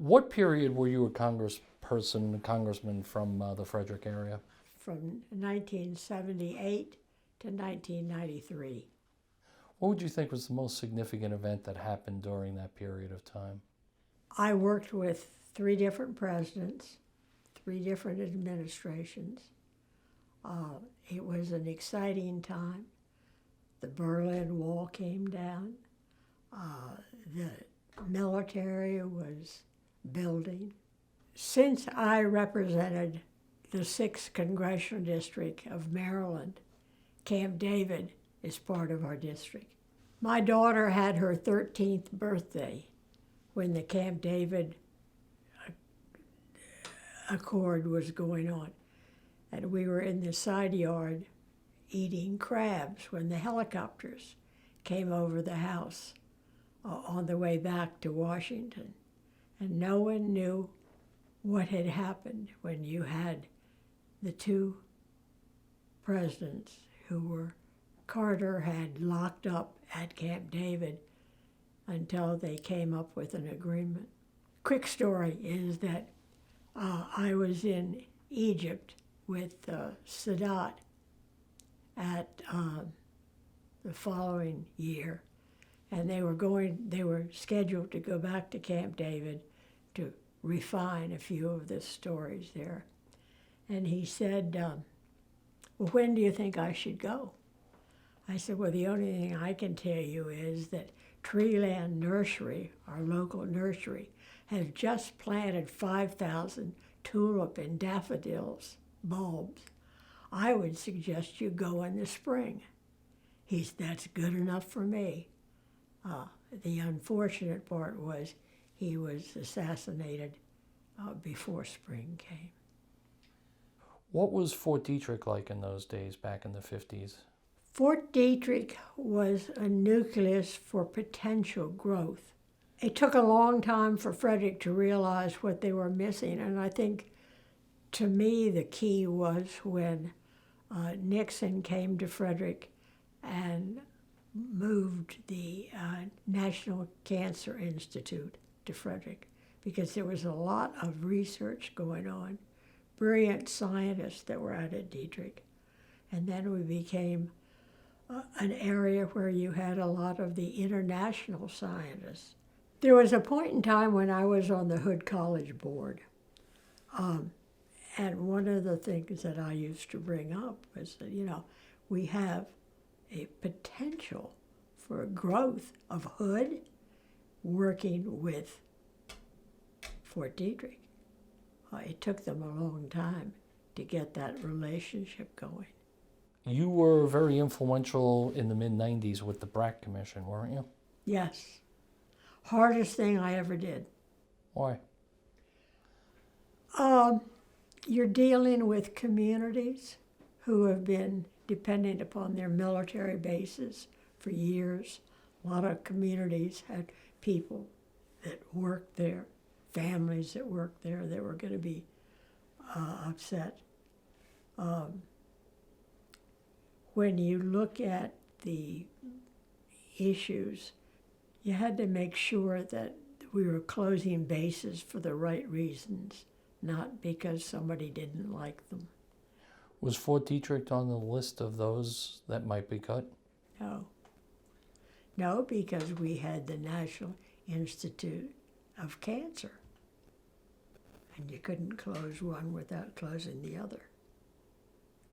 What period were you a congressman from the Frederick area? From 1978 to 1993. What would you think was the most significant event that happened during that period of time? I worked with 3 different presidents, 3 different administrations. It was an exciting time. The Berlin Wall came down. The military was building. Since I represented the 6th Congressional District of Maryland, Camp David is part of our district. My daughter had her 13th birthday when the Camp David Accord was going on. And we were in the side yard eating crabs when the helicopters came over the house on the way back to Washington. And no one knew what had happened when you had the 2 presidents who were, Carter had locked up at Camp David until they came up with an agreement. Quick story is that I was in Egypt with Sadat at the following year, and they were scheduled to go back to Camp David to refine a few of the stories there. And he said, well, when do you think I should go? I said, well, the only thing I can tell you is that Treeland Nursery, our local nursery, has just planted 5,000 tulip and daffodils bulbs. I would suggest you go in the spring. That's good enough for me. The unfortunate part was he was assassinated before spring came. What was Fort Detrick like in those days back in the 50s? Fort Detrick was a nucleus for potential growth. It took a long time for Frederick to realize what they were missing, and I think, to me, the key was when Nixon came to Frederick and moved the National Cancer Institute to Frederick, because there was a lot of research going on, brilliant scientists that were out at Detrick. And then we became an area where you had a lot of the international scientists. There was a point in time when I was on the Hood College board, and one of the things that I used to bring up was that, we have a potential for a growth of Hood working with Fort Detrick. It took them a long time to get that relationship going. You were very influential in the mid-90s with the BRAC Commission, weren't you? Yes. Hardest thing I ever did. Why? You're dealing with communities who have been dependent upon their military bases for years. A lot of communities had people that worked there, families that worked there that were going to be upset. When you look at the issues, you had to make sure that we were closing bases for the right reasons, not because somebody didn't like them. Was Fort Detrick on the list of those that might be cut? No. No, because we had the National Institute of Cancer. And you couldn't close one without closing the other.